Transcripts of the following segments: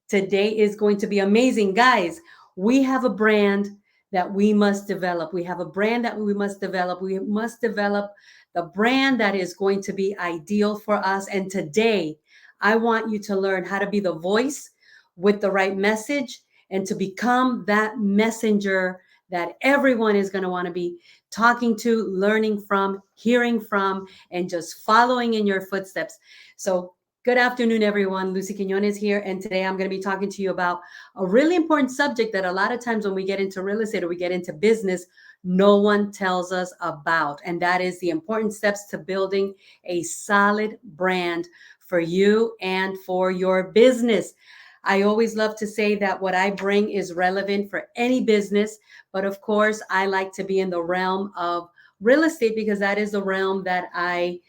Today is going to be amazing. Guys, we have a brand that we must develop. We have a brand that we must develop. We must develop the brand that is going to be ideal for us. And today, I want you to learn how to be the voice with the right message and to become that messenger that everyone is going to want to be talking to, learning from, hearing from, and just following in your footsteps. So, good afternoon, everyone. Lucy Quinones here, and today I'm going to be talking to you about a really important subject that a lot of times when we get into real estate or we get into business, no one tells us about, and that is the important steps to building a solid brand for you and for your business. I always love to say that what I bring is relevant for any business, but of course, I like to be in the realm of real estate because that is the realm that I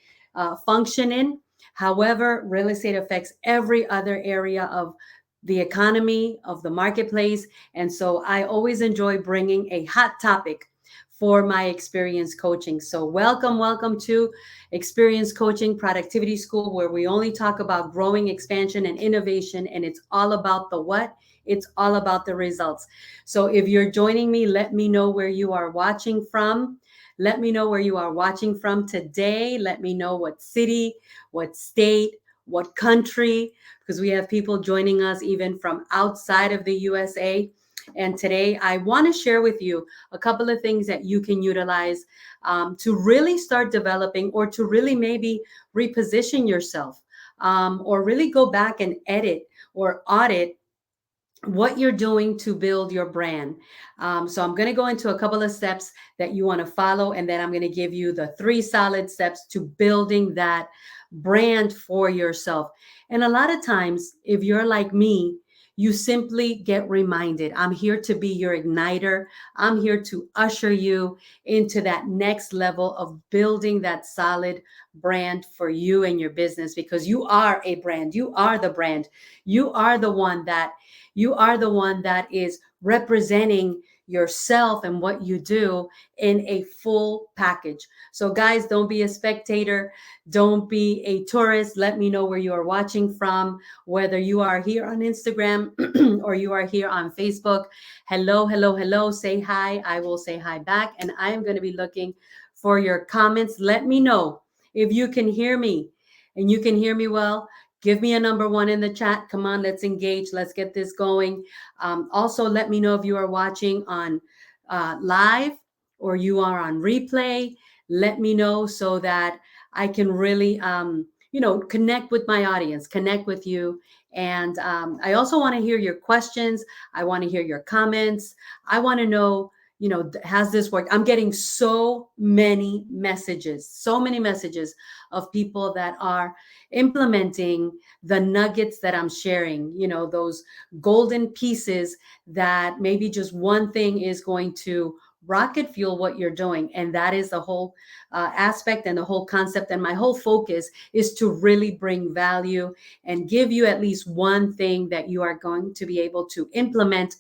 function in. However, real estate affects every other area of the economy, of the marketplace. And so I always enjoy bringing a hot topic for my experience coaching. So, welcome to Experience Coaching Productivity School, where we only talk about growing, expansion, and innovation. And it's all about the what? It's all about the results. So, if you're joining me, let me know where you are watching from. Let me know where you are watching from today. Let me know what city, what state, what country, because we have people joining us even from outside of the USA. And today I want to share with you a couple of things that you can utilize to really start developing or to really maybe reposition yourself or really go back and edit or audit what you're doing to build your brand. So I'm going to go into a couple of steps that you want to follow, and then I'm going to give you the 3 solid steps to building that brand for yourself. And a lot of times, if you're like me, you simply get reminded. I'm here to be your igniter. I'm here to usher you into that next level of building that solid brand for you and your business, because you are a brand. You are the brand. You are the one that is representing yourself and what you do in a full package. So guys, don't be a spectator, don't be a tourist. Let me know where you are watching from, whether you are here on Instagram or you are here on Facebook. Hello, hello, hello. Say hi. I will say hi back, and I am going to be looking for your comments. Let me know if you can hear me and you can hear me well. Give me a number 1 in the chat. Come on, let's engage. Let's get this going. Also, let me know if you are watching on live or you are on replay. Let me know so that I can really, connect with my audience, connect with you. And I also want to hear your questions. I want to hear your comments. I want to know, has this worked? I'm getting so many messages of people that are implementing the nuggets that I'm sharing, those golden pieces that maybe just one thing is going to rocket fuel what you're doing. And that is the whole aspect and the whole concept. And my whole focus is to really bring value and give you at least one thing that you are going to be able to implement.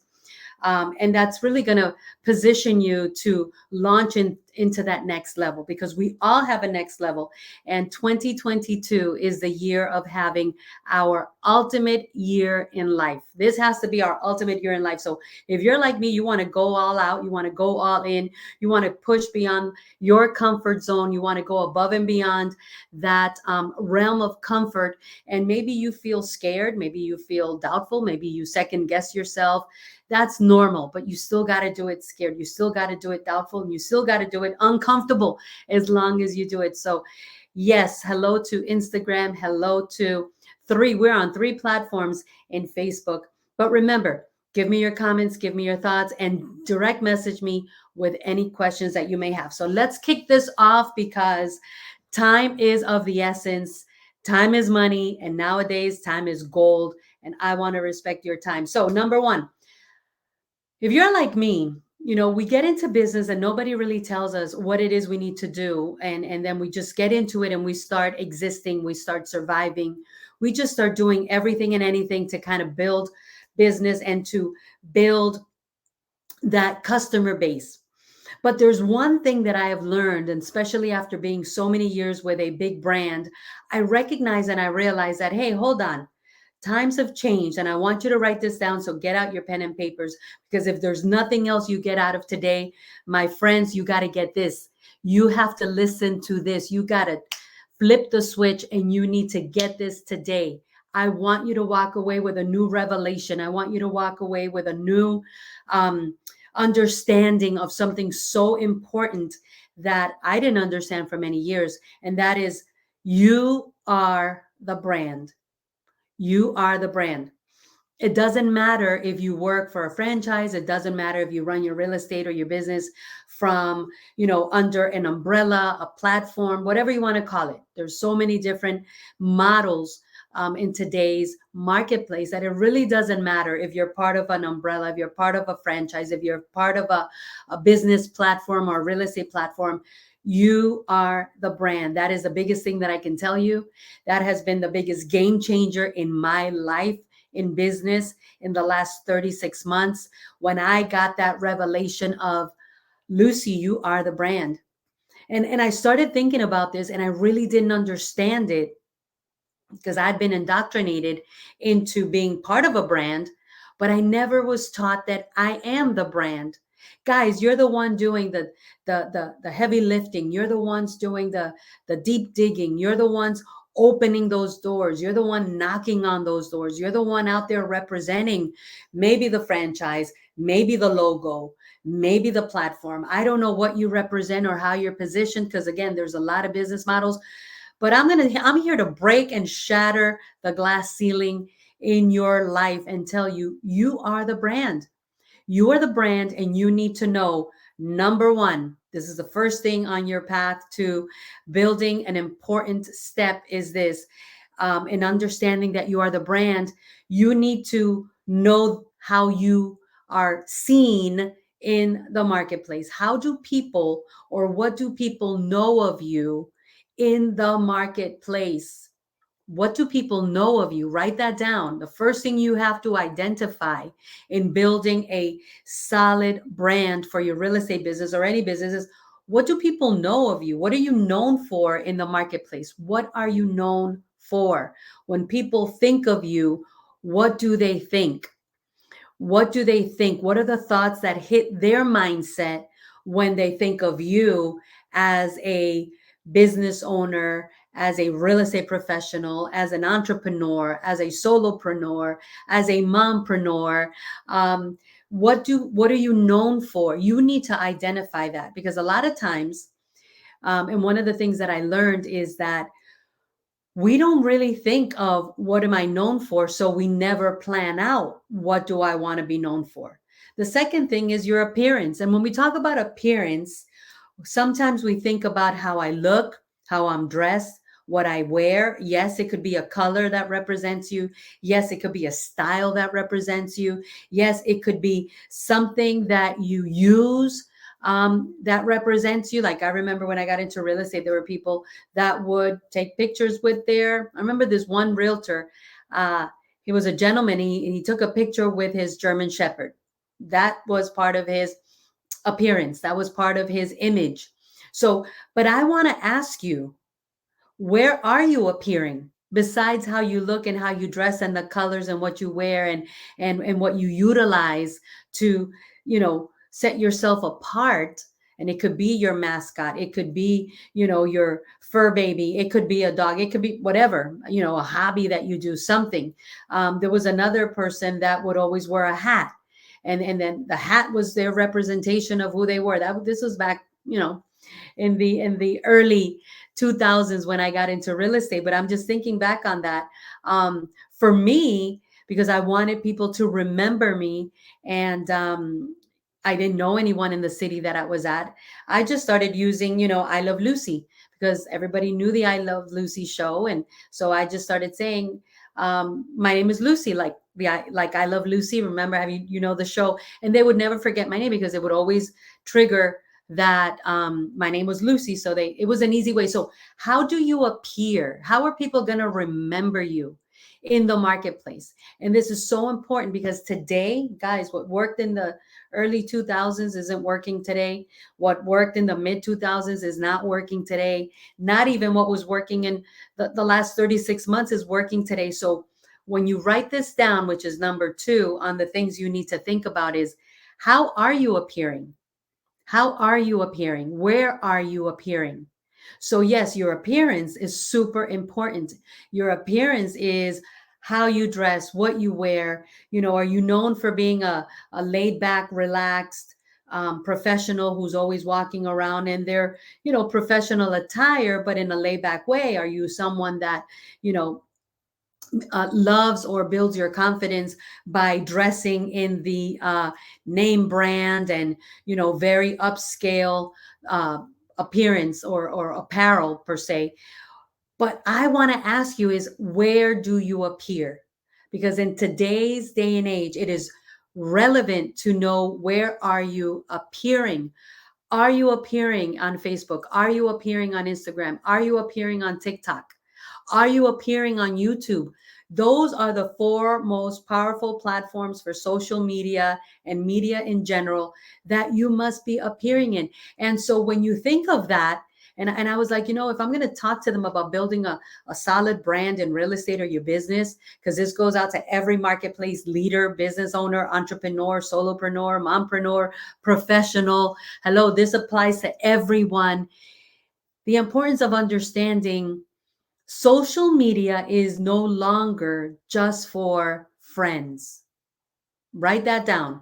And that's really going to position you to launch into that next level, because we all have a next level. And 2022 is the year of having our ultimate year in life. This has to be our ultimate year in life. So if you're like me, you want to go all out, you want to go all in, you want to push beyond your comfort zone, you want to go above and beyond that realm of comfort. And maybe you feel scared, maybe you feel doubtful, maybe you second guess yourself. That's normal, but you still got to do it scared. You still got to do it doubtful, and you still got to do it uncomfortable as long as you do it. So yes, hello to Instagram. Hello to we're on 3 platforms in Facebook. But remember, give me your comments, give me your thoughts, and direct message me with any questions that you may have. So let's kick this off, because time is of the essence. Time is money, and nowadays time is gold, and I want to respect your time. So number 1, if you're like me, we get into business and nobody really tells us what it is we need to do. And then we just get into it and we start existing, we start surviving. We just start doing everything and anything to kind of build business and to build that customer base. But there's one thing that I have learned, and especially after being so many years with a big brand, I recognize and I realize that, hey, hold on. Times have changed, and I want you to write this down. So get out your pen and papers, because if there's nothing else you get out of today, my friends, you got to get this. You have to listen to this. You got to flip the switch, and you need to get this today. I want you to walk away with a new revelation. I want you to walk away with a new um, understanding of something so important that I didn't understand for many years. And that is, you are the brand. You are the brand. It doesn't matter if you work for a franchise. It doesn't matter if you run your real estate or your business from, under an umbrella, a platform, whatever you want to call it. There's so many different models in today's marketplace that it really doesn't matter if you're part of an umbrella, if you're part of a franchise, if you're part of a business platform or a real estate platform. You are the brand. That is the biggest thing that I can tell you. That has been the biggest game changer in my life in business in the last 36 months, when I got that revelation of, Lucy, you are the brand. And I started thinking about this, and I really didn't understand it because I'd been indoctrinated into being part of a brand, but I never was taught that I am the brand. Guys, you're the one doing the heavy lifting. You're the ones doing the deep digging. You're the ones opening those doors. You're the one knocking on those doors. You're the one out there representing maybe the franchise, maybe the logo, maybe the platform. I don't know what you represent or how you're positioned, because again, there's a lot of business models. But I'm here to break and shatter the glass ceiling in your life and tell you, you are the brand. You are the brand, and you need to know, number one, this is the first thing on your path to building an important step, is this, in understanding that you are the brand. You need to know how you are seen in the marketplace. How do people, or what do people know of you in the marketplace? What do people know of you? Write that down. The first thing you have to identify in building a solid brand for your real estate business or any business is, what do people know of you? What are you known for in the marketplace? What are you known for? When people think of you, what do they think? What do they think? What are the thoughts that hit their mindset when they think of you as a business owner, as a real estate professional, as an entrepreneur, as a solopreneur, as a mompreneur? What are you known for? You need to identify that, because a lot of times, and one of the things that I learned is that we don't really think of, what am I known for? So we never plan out, what do I want to be known for? The second thing is your appearance. And when we talk about appearance, sometimes we think about how I look, how I'm dressed, what I wear. Yes, it could be a color that represents you. Yes, it could be a style that represents you. Yes, it could be something that you use that represents you. Like, I remember when I got into real estate, there were people that would take pictures with I remember this one realtor. He was a gentleman. He took a picture with his German Shepherd. That was part of his appearance. That was part of his image. So, but I want to ask you, where are you appearing besides how you look and how you dress and the colors and what you wear and what you utilize to, set yourself apart? And it could be your mascot, it could be, your fur baby, it could be a dog, it could be whatever, a hobby that you do, something. There was another person that would always wear a hat, and then the hat was their representation of who they were. This was back, in the early 2000s when I got into real estate. But I'm just thinking back on that. For me, because I wanted people to remember me, and I didn't know anyone in the city that I was at, I just started using, I Love Lucy, because everybody knew the I Love Lucy show. And so I just started saying, my name is Lucy, like I Love Lucy. Remember, have you know the show? And they would never forget my name, because it would always trigger that my name was Lucy. So it was an easy way. So how do you appear? How are people going to remember you in the marketplace? And this is so important, because today, guys, what worked in the early 2000s isn't working today. What worked in the mid 2000s is not working today. Not even what was working in the last 36 months is working today. So when you write this down, which is number 2 on the things you need to think about, is how are you appearing? How are you appearing? Where are you appearing? So, yes, your appearance is super important. Your appearance is how you dress, what you wear. Are you known for being a laid back, relaxed professional who's always walking around in their, professional attire, but in a laid back way? Are you someone that, you know, loves or builds your confidence by dressing in the name brand and very upscale appearance or apparel per se? But I want to ask you is, where do you appear? Because in today's day and age, it is relevant to know, where are you appearing? Are you appearing on Facebook? Are you appearing on Instagram? Are you appearing on TikTok? Are you appearing on YouTube? Those are the 4 most powerful platforms for social media and media in general that you must be appearing in. And so when you think of that, and I was like, if I'm going to talk to them about building a solid brand in real estate or your business, because this goes out to every marketplace leader, business owner, entrepreneur, solopreneur, mompreneur, professional. Hello, this applies to everyone. The importance of understanding social media is no longer just for friends. Write that down.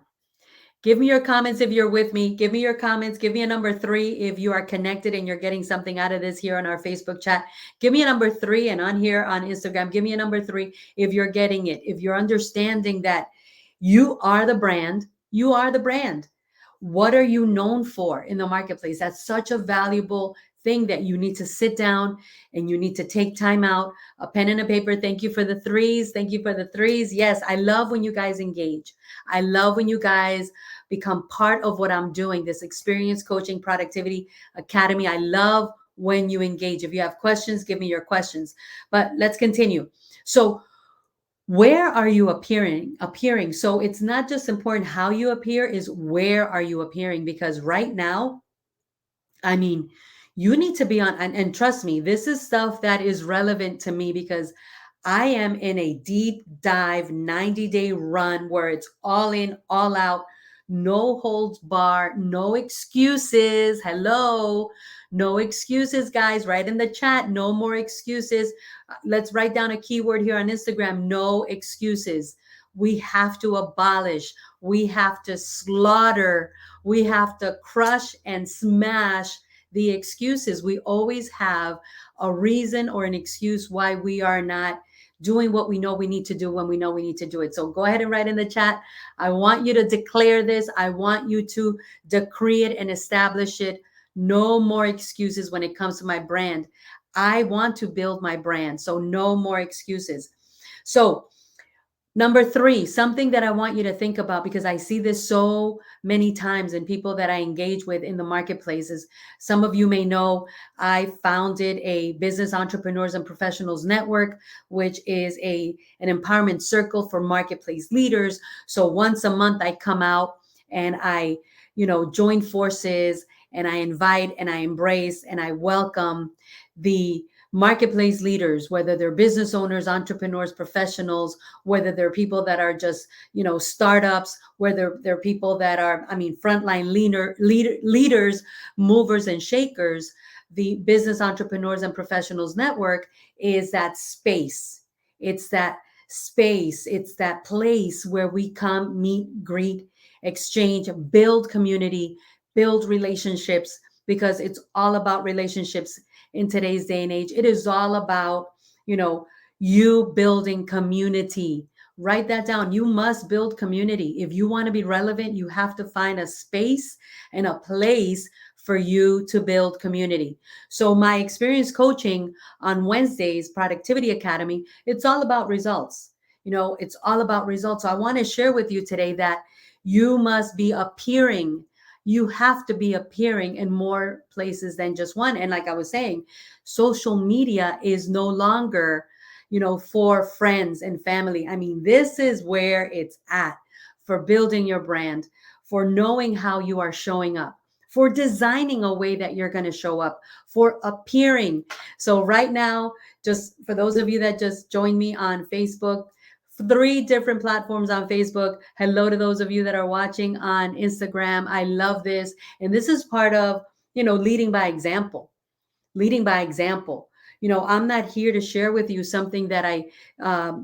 Give me your comments if you're with me. Give me your comments. Give me a number 3 if you are connected and you're getting something out of this here on our Facebook chat. Give me a number 3, and on here on Instagram, give me a number 3 if you're getting it. If you're understanding that you are the brand, you are the brand. What are you known for in the marketplace? That's such a valuable thing that you need to sit down and you need to take time out, a pen and a paper. Thank you for the 3s. Thank you for the 3s. Yes, I love when you guys engage. I love when you guys become part of what I'm doing, this Experience Coaching Productivity Academy. I love when you engage. If you have questions, give me your questions. But let's continue. So, where are you appearing? So it's not just important how you appear, is where are you appearing? Because right now, I mean, you need to be on, and trust me, this is stuff that is relevant to me because I am in a deep dive 90-day run where it's all in, all out, no holds bar, no excuses. Hello, no excuses, guys. Write in the chat, no more excuses. Let's write down a keyword here on Instagram, no excuses. We have to abolish, we have to slaughter, we have to crush and smash the excuses. We always have a reason or an excuse why we are not doing what we know we need to do when we know we need to do it. So go ahead and write in the chat. I want you to declare this. I want you to decree it and establish it. No more excuses when it comes to my brand. I want to build my brand. So no more excuses. So number 3, something that I want you to think about, because I see this so many times in people that I engage with in the marketplaces. Some of you may know I founded a Business Entrepreneurs and Professionals Network, which is an empowerment circle for marketplace leaders. So once a month I come out and I, join forces, and I invite and I embrace and I welcome the marketplace leaders, whether they're business owners, entrepreneurs, professionals, whether they're people that are just, startups, whether they're people that are, frontline leaders, movers and shakers. The Business Entrepreneurs and Professionals Network is that space. It's that space. It's that place where we come, meet, greet, exchange, build community, build relationships, because it's all about relationships in today's day and age. It is all about, you building community. Write that down. You must build community. If you want to be relevant, you have to find a space and a place for you to build community. So my experience coaching on Wednesdays, Productivity Academy, it's all about results. It's all about results. So I want to share with you today that you must be appearing. You have to be appearing in more places than just one. And like I was saying, social media is no longer, for friends and family. This is where it's at for building your brand, for knowing how you are showing up, for designing a way that you're going to show up, for appearing. So right now, just for those of you that just joined me on Facebook, Three different platforms on Facebook. Hello to those of you that are watching on Instagram. I love this. And this is part of, leading by example. Leading by example. I'm not here to share with you something that I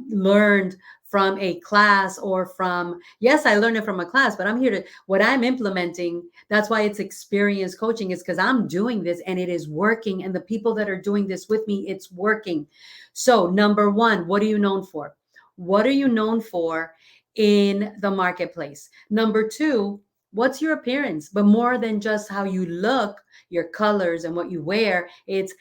learned from a class or from, yes, I learned it from a class, but I'm here to, what I'm implementing. That's why it's experience coaching, is because I'm doing this and it is working. And the people that are doing this with me, it's working. So, number one, what are you known for? What are you known for in the marketplace? Number two, what's your appearance? But more than just how you look, your colors and what you wear, it's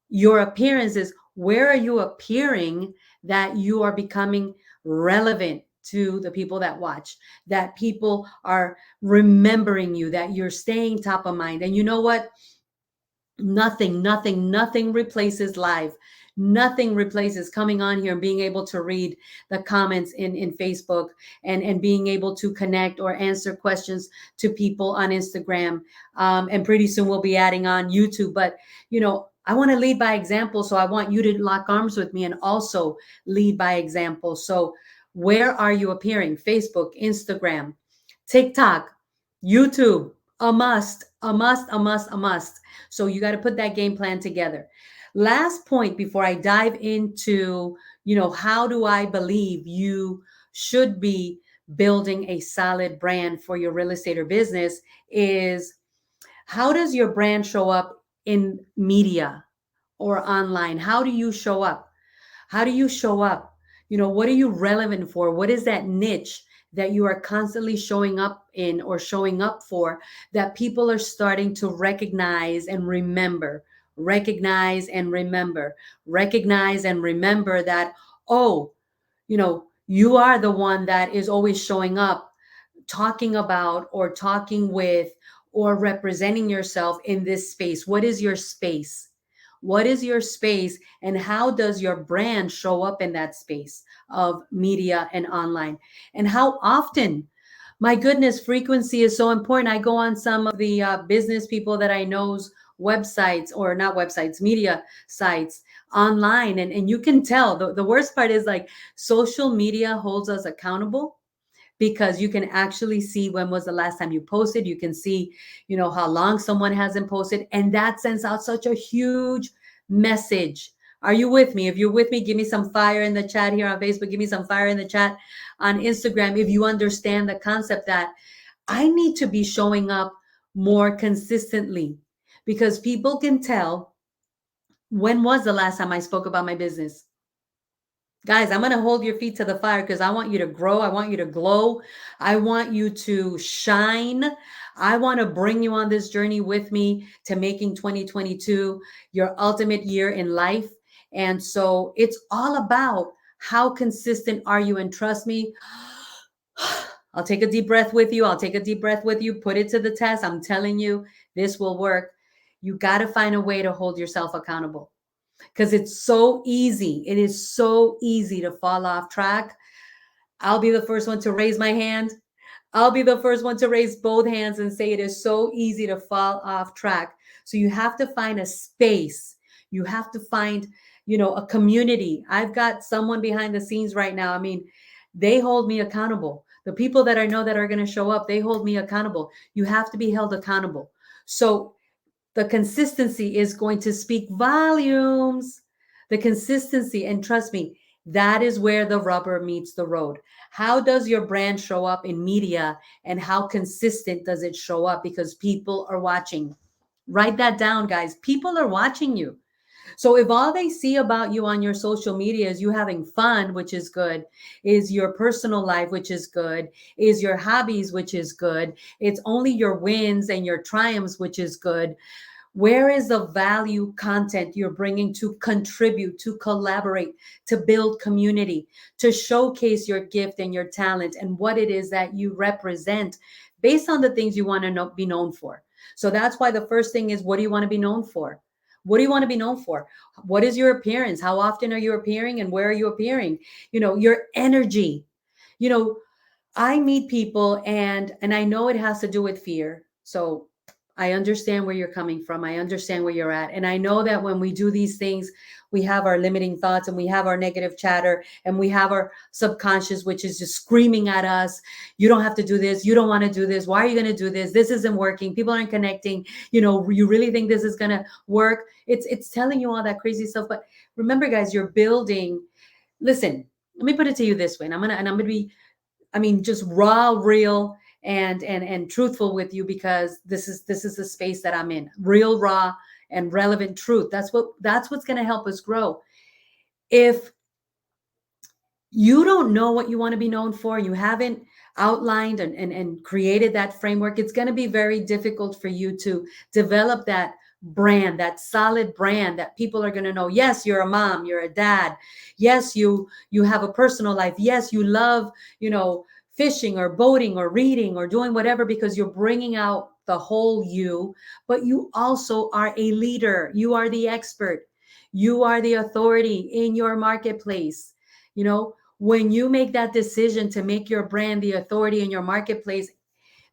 your appearance. Is where are you appearing that you are becoming relevant to the people that watch, that people are remembering you, that you're staying top of mind. And you know what? Nothing replaces live. Nothing replaces coming on here and being able to read the comments in Facebook, and being able to connect or answer questions to people on Instagram. And pretty soon we'll be adding on YouTube. But, I want to lead by example. So I want you to lock arms with me and also lead by example. So where are you appearing? Facebook, Instagram, TikTok, YouTube, a must, a must, a must, a must. So you got to put that game plan together. Last point before I dive into, how do I believe you should be building a solid brand for your real estate or business, is how does your brand show up in media or online? How do you show up? How do you show up? What are you relevant for? What is that niche that you are constantly showing up in or showing up for, that people are starting to recognize and remember? Recognize and remember. Recognize and remember that, oh, you are the one that is always showing up, talking about or talking with or representing yourself in this space. What is your space? What is your space, and how does your brand show up in that space of media and online? And how often? My goodness, frequency is so important. I go on some of the business people that I know's websites, or not websites, media sites online, and you can tell. The worst part is, like, social media holds us accountable, because you can actually see when was the last time you posted. You can see, how long someone hasn't posted, and that sends out such a huge message. Are you with me? If you're with me, give me some fire in the chat here on Facebook. Give me some fire in the chat on Instagram if you understand the concept that I need to be showing up more consistently, because people can tell when was the last time I spoke about my business. Guys, I'm going to hold your feet to the fire, because I want you to grow. I want you to glow. I want you to shine. I want to bring you on this journey with me to making 2022 your ultimate year in life. And so it's all about how consistent are you? And trust me, I'll take a deep breath with you. I'll take a deep breath with you. Put it to the test. I'm telling you, this will work. You got to find a way to hold yourself accountable, because it's so easy. It is so easy to fall off track. I'll be the first one to raise my hand. I'll be the first one to raise both hands and say it is so easy to fall off track. So you have to find a space. You have to find, a community. I've got someone behind the scenes right now. I mean, they hold me accountable. The people that I know that are going to show up, they hold me accountable. You have to be held accountable. So the consistency is going to speak volumes. The consistency, and trust me, that is where the rubber meets the road. How does your brand show up in media, and how consistent does it show up? Because people are watching. Write that down, guys. People are watching you. So if all they see about you on your social media is you having fun, which is good, is your personal life, which is good, is your hobbies, which is good, it's only your wins and your triumphs, which is good, where is the value content you're bringing to contribute, to collaborate, to build community, to showcase your gift and your talent and what it is that you represent based on the things you want to be known for? So that's why the first thing is, what do you want to be known for? What do you want to be known for? What is your appearance? How often are you appearing, and where are you appearing? Your energy. You know, I meet people, and I know it has to do with fear. So I understand where you're coming from. I understand where you're at. And I know that when we do these things, we have our limiting thoughts and we have our negative chatter and we have our subconscious, which is just screaming at us. You don't have to do this. You don't want to do this. Why are you going to do this? This isn't working. People aren't connecting. You really think this is going to work? It's telling you all that crazy stuff. But remember, guys, you're building. Listen, let me put it to you this way. And I'm gonna be, I mean, just raw, real, and truthful with you, because this is the space that I'm in. Real, raw, and relevant truth. That's what's going to help us grow. If you don't know what you want to be known for, you haven't outlined and created that framework, it's going to be very difficult for you to develop that brand, that solid brand that people are going to know. Yes, you're a mom, you're a dad. Yes, you have a personal life. Yes, you love, fishing or boating or reading or doing whatever, because you're bringing out the whole you. But you also are a leader. You are the expert. You are the authority in your marketplace. When you make that decision to make your brand the authority in your marketplace,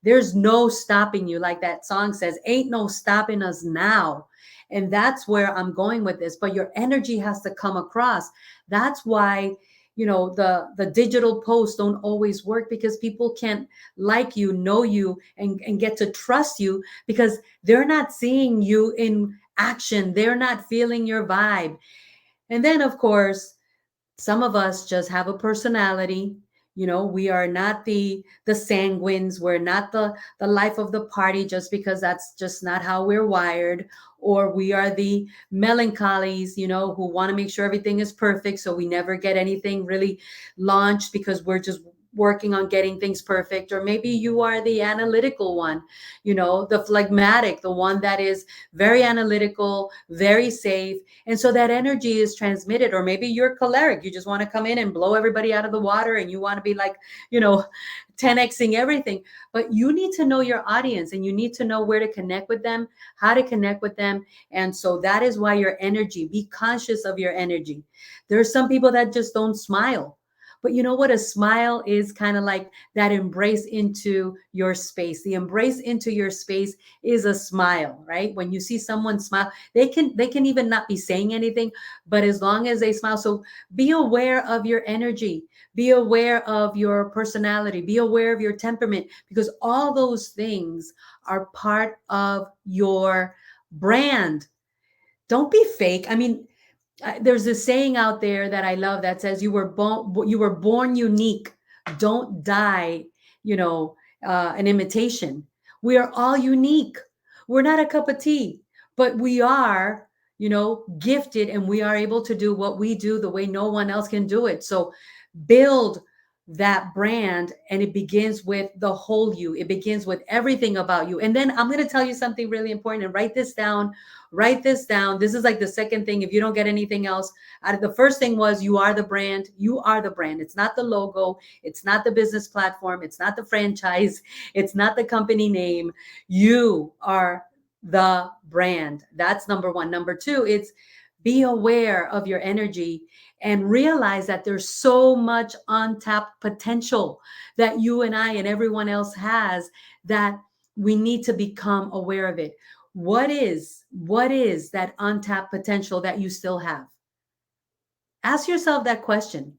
there's no stopping you. Like that song says, ain't no stopping us now. And that's where I'm going with this. But your energy has to come across. That's why, the digital posts don't always work, because people can't like you, know you, and get to trust you, because they're not seeing you in action. They're not feeling your vibe. And then, of course, some of us just have a personality. We are not the sanguines. We're not the life of the party, just because that's just not how we're wired. Or we are the melancholies, who want to make sure everything is perfect, so we never get anything really launched, because we're just working on getting things perfect. Or maybe you are the analytical one, the phlegmatic, the one that is very analytical, very safe, and so that energy is transmitted. Or maybe you're choleric. You just want to come in and blow everybody out of the water, and you want to be like, you know, 10xing everything. But you need to know your audience, and you need to know where to connect with them, how to connect with them. And so that is why your energy, be conscious of your energy. There are some people that just don't smile. But you know what? A smile is kind of like that embrace into your space. The embrace into your space is a smile, right? When you see someone smile, they can even not be saying anything, but as long as they smile. So be aware of your energy, be aware of your personality, be aware of your temperament, because all those things are part of your brand. Don't be fake. I mean, there's this saying out there that I love that says, you were born unique. Don't die, an imitation. We are all unique. We're not a cup of tea, but we are, gifted, and we are able to do what we do the way no one else can do it. So build that brand, and it begins with the whole you. It begins with everything about you. And then I'm going to tell you something really important, and write this down. Write this down. This is like the second thing. If you don't get anything else out of the first thing, was you are the brand. You are the brand. It's not the logo. It's not the business platform. It's not the franchise. It's not the company name. You are the brand. That's number one. Number two, it's be aware of your energy and realize that there's so much untapped potential that you and I and everyone else has, that we need to become aware of it. What is that untapped potential that you still have? Ask yourself that question.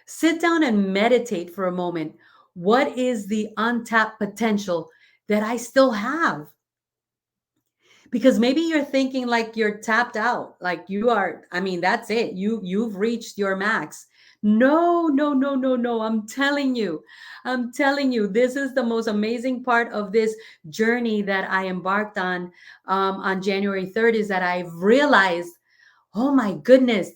Sit down and meditate for a moment. What is the untapped potential that I still have? Because maybe you're thinking like you're tapped out, like you are, I mean, that's it. You've reached your max. No, no, no, no, no. I'm telling you, this is the most amazing part of this journey that I embarked on January 3rd, is that I've realized, oh my goodness,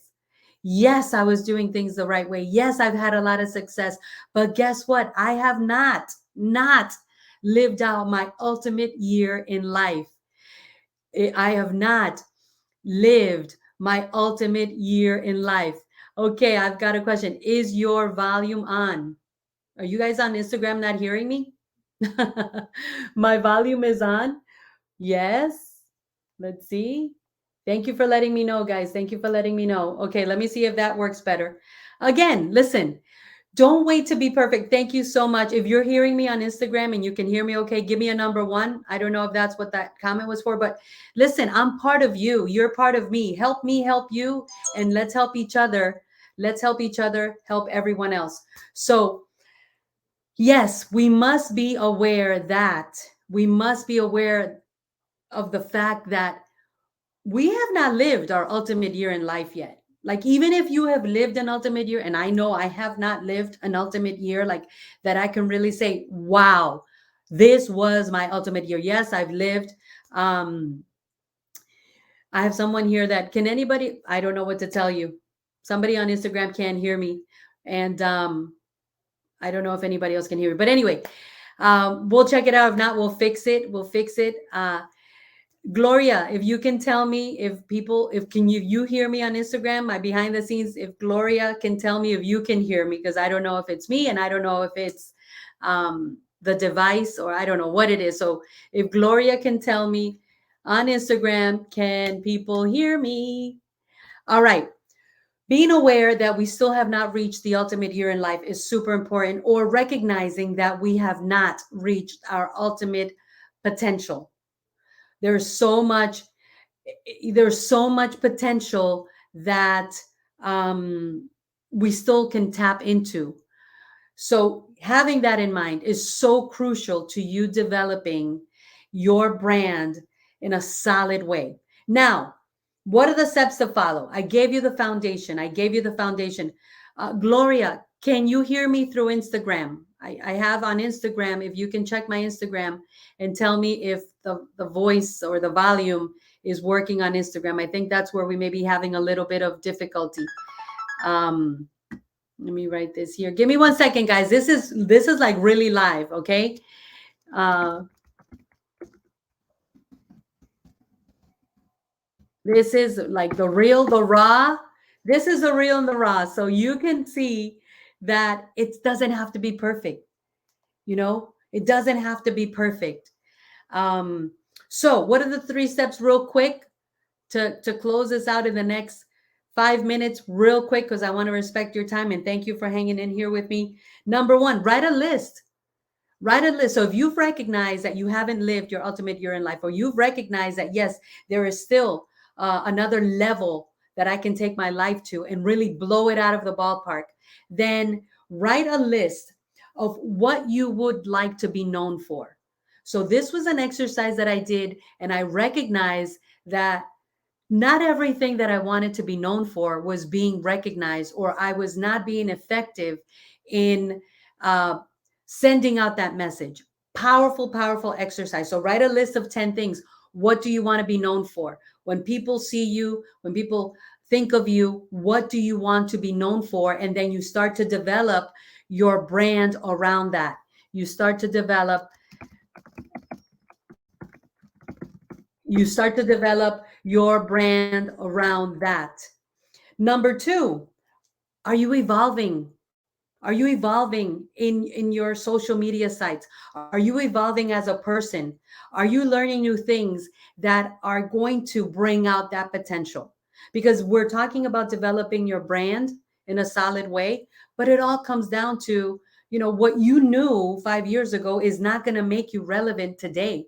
yes, I was doing things the right way. Yes, I've had a lot of success, but guess what? I have not lived out my ultimate year in life. I have not lived my ultimate year in life. Okay, I've got a question. Is your volume on? Are you guys on Instagram not hearing me? My volume is on. Yes. Let's see. Thank you for letting me know, guys. Thank you for letting me know. Okay, let me see if that works better. Again, listen, Don't wait to be perfect. Thank you so much. If you're hearing me on Instagram and you can hear me okay, give me a number one. I don't know if that's what that comment was for, but listen, I'm part of you. You're part of me, help you, and let's help each other. Let's help each other, help everyone else. So, yes, we must be aware of the fact that we have not lived our ultimate year in life yet. Like, even if you have lived an ultimate year, and I know I have not lived an ultimate year, like that I can really say, wow, this was my ultimate year. Yes, I've lived. Um, I have someone here that can anybody, I don't know what to tell you. Somebody on Instagram can't hear me. And I don't know if anybody else can hear me. But anyway, we'll check it out. If not, we'll fix it. We'll fix it. Gloria, if you can tell me if people, if can you hear me on Instagram, my behind the scenes, if Gloria can tell me if you can hear me, because I don't know if it's me and I don't know if it's the device or I don't know what it is. So if Gloria can tell me on Instagram, can people hear me? All right. Being aware that we still have not reached the ultimate year in life is super important, or recognizing that we have not reached our ultimate potential. There's so much there's so much potential that um, we still can tap into. So, having that in mind is so crucial to you developing your brand in a solid way. Now, what are the steps to follow? I gave you the foundation. I gave you the foundation. Gloria, can you hear me through Instagram? I have on Instagram, if you can check my Instagram and tell me if the voice or the volume is working on Instagram. I think that's where we may be having a little bit of difficulty. Um, let me write this here. Give me 1 second, guys. This is like really live, okay? Uh, this is like the real, the raw. This is the real and the raw. So you can see that it doesn't have to be perfect. It doesn't have to be perfect. Um, so what are the 3 steps, real quick, to close this out in the next 5 minutes, real quick, because I want to respect your time and thank you for hanging in here with me. Number one, write a list. Write a list. So if you've recognized that you haven't lived your ultimate year in life, or you've recognized that, yes, there is still another level that I can take my life to and really blow it out of the ballpark, then write a list of what you would like to be known for. So this was an exercise that I did, and I recognized that not everything that I wanted to be known for was being recognized, or I was not being effective in uh, sending out that message. Powerful, powerful exercise. So write a list of 10 things. What do you want to be known for? When people see you, when people think of you, what do you want to be known for? And then you start to develop your brand around that. You start to develop you start to develop your brand around that. Number two, are you evolving? Are you evolving in your social media sites? Are you evolving as a person? Are you learning new things that are going to bring out that potential? Because we're talking about developing your brand in a solid way, but it all comes down to, what you knew 5 years ago is not going to make you relevant today.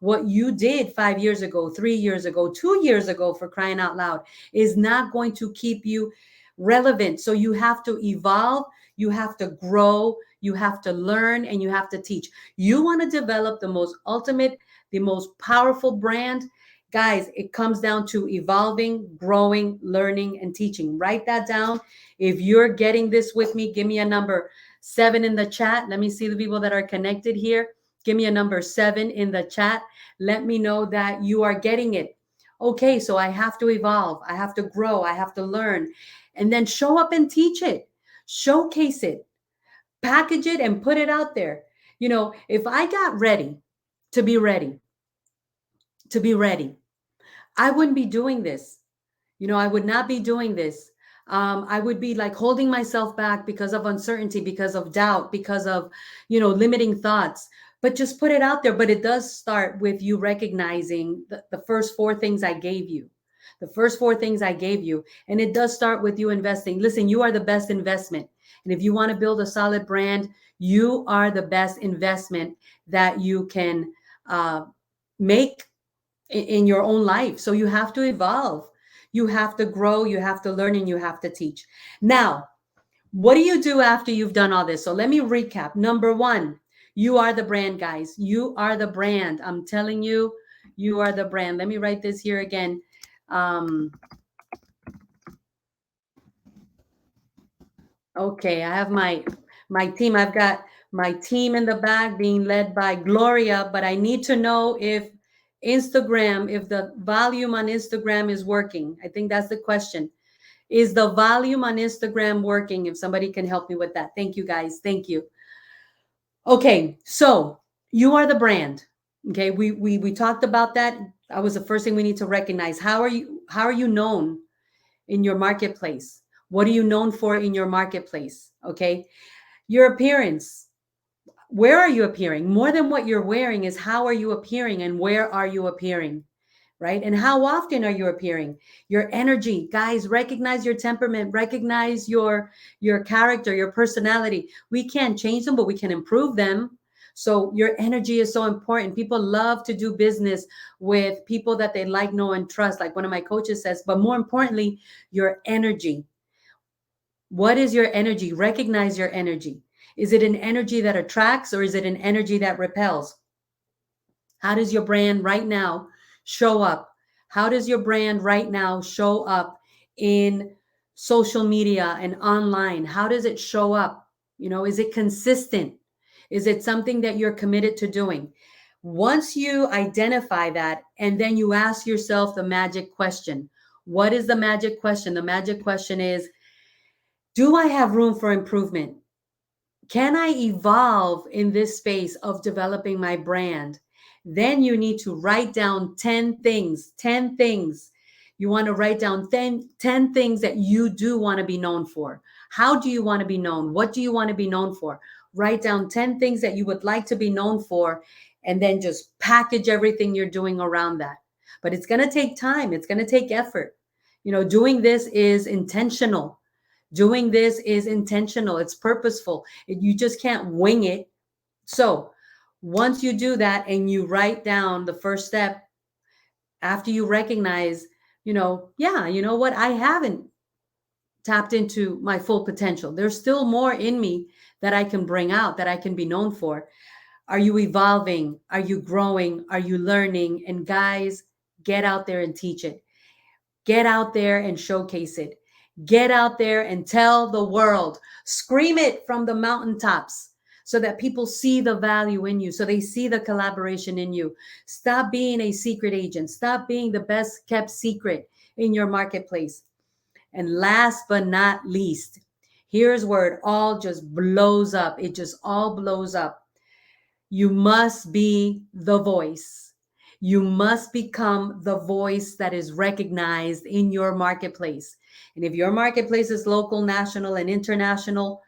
What you did 5 years ago, 3 years ago, 2 years ago, for crying out loud, is not going to keep you relevant. So you have to evolve, you have to grow, you have to learn, and you have to teach. You want to develop the most ultimate, the most powerful brand. Guys, it comes down to evolving, growing, learning, and teaching. Write that down. If you're getting this with me, give me a number 7 in the chat. Let me see the people that are connected here. Give me a number 7 in the chat. Let me know that you are getting it. Okay, so I have to evolve, I have to grow, I have to learn, and then show up and teach it, showcase it, package it, and put it out there. If I got ready to be ready, to be ready, I wouldn't be doing this. I would not be doing this. I would be like holding myself back because of uncertainty, because of doubt, because of, limiting thoughts. But just put it out there. But it does start with you recognizing the first 4 things I gave you. The first 4 things I gave you. And it does start with you investing. Listen, you are the best investment. And if you want to build a solid brand, you are the best investment that you can make in your own life. So you have to evolve, you have to grow, you have to learn, and you have to teach. Now, what do you do after you've done all this? So let me recap. Number one, you are the brand, guys. You are the brand. I'm telling you, you are the brand. Let me write this here again. Um, okay, I have my team. I've got my team in the back being led by Gloria, but I need to know if Instagram, if the volume on Instagram is working. I think that's the question. Is the volume on Instagram working? If somebody can help me with that. Thank you, guys. Thank you. Okay, so you are the brand. Okay, we talked about that. That was the first thing we need to recognize. How are you known in your marketplace? What are you known for in your marketplace? Okay, your appearance. Where are you appearing? More than what you're wearing is how are you appearing and where are you appearing? Right? And how often are you appearing? Your energy, guys, recognize your temperament, recognize your character, your personality. We can't change them, but we can improve them. So your energy is so important. People love to do business with people that they like, know, and trust, like one of my coaches says, but more importantly, your energy. What is your energy? Recognize your energy. Is it an energy that attracts or is it an energy that repels? How does your brand right now show up? How does your brand right now show up in social media and online? How does it show up? Is it consistent? Is it something that you're committed to doing? Once you identify that, and then you ask yourself the magic question. What is the magic question? The magic question is, do I have room for improvement? Can I evolve in this space of developing my brand? Then you need to write down 10 things, 10 things. You want to write down 10 things that you do want to be known for. How do you want to be known? What do you want to be known for? Write down 10 things that you would like to be known for, and then just package everything you're doing around that. But it's going to take time, it's going to take effort. Doing this is intentional. Doing this is intentional. It's purposeful. You just can't wing it. So once you do that and you write down the first step, after you recognize, yeah, you know what? I haven't tapped into my full potential. There's still more in me that I can bring out, that I can be known for. Are you evolving? Are you growing? Are you learning? And guys, get out there and teach it. Get out there and showcase it. Get out there and tell the world. Scream it from the mountaintops so that people see the value in you, so they see the collaboration in you. Stop being a secret agent. Stop being the best kept secret in your marketplace. And last but not least, here's where it all just blows up. It just all blows up. You must be the voice. You must become the voice that is recognized in your marketplace. And if your marketplace is local, national, and international,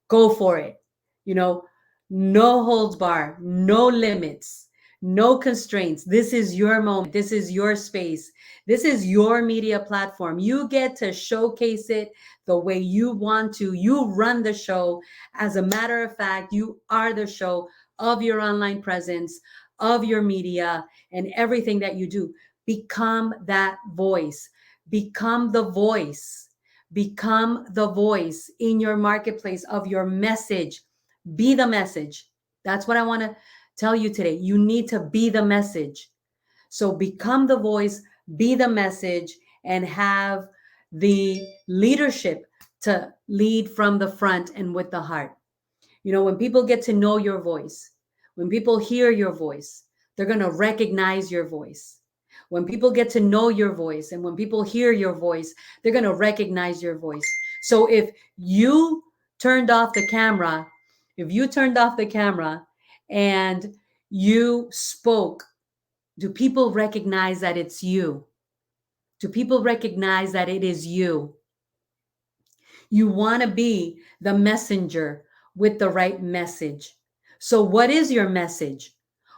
go for it. You know, no holds bar, no limits, no constraints. This is your moment. This is your space. This is your media platform. You get to showcase it the way you want to. You run the show. As a matter of fact, you are the show of your online presence, of your media, and everything that you do. Become that voice. Become the voice. Become the voice in your marketplace of your message. Be the message. That's what I want to tell you today. You need to be the message. So become the voice, be the message, and have the leadership to lead from the front and with the heart. When people get to know your voice, when people hear your voice, they're going to recognize your voice. When people get to know your voice and when people hear your voice, they're going to recognize your voice. So if you turned off the camera, if you turned off the camera and you spoke, do people recognize that it's you? Do people recognize that it is you? You want to be the messenger with the right message. So, what is your message?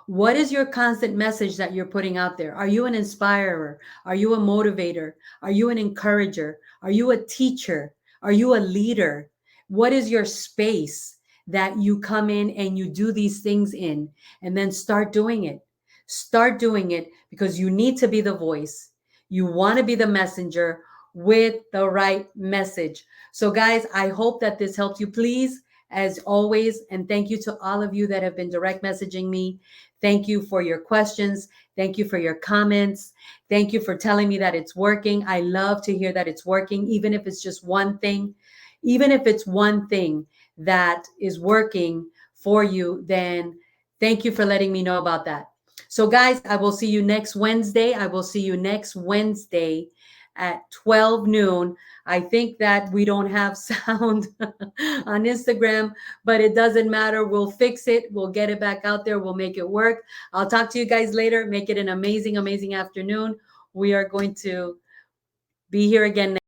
What is your constant message that you're putting out there? Are you an inspirer? Are you a motivator? Are you an encourager? Are you a teacher? Are you a leader? What is your space that you come in and you do these things in? And then start doing it. Start doing it because you need to be the voice. You want to be the messenger with the right message. So, guys, I hope that this helped you. Please, as always, and thank you to all of you that have been direct messaging me. Thank you for your questions. Thank you for your comments. Thank you for telling me that it's working. I love to hear that it's working, even if it's just one thing. Even if it's one thing that is working for you, then thank you for letting me know about that. So, guys, I will see you next Wednesday. I will see you next Wednesday at 12 noon. I think that we don't have sound on Instagram, but it doesn't matter. We'll fix it. We'll get it back out there. We'll make it work. I'll talk to you guys later. Make it an amazing, amazing afternoon. We are going to be here again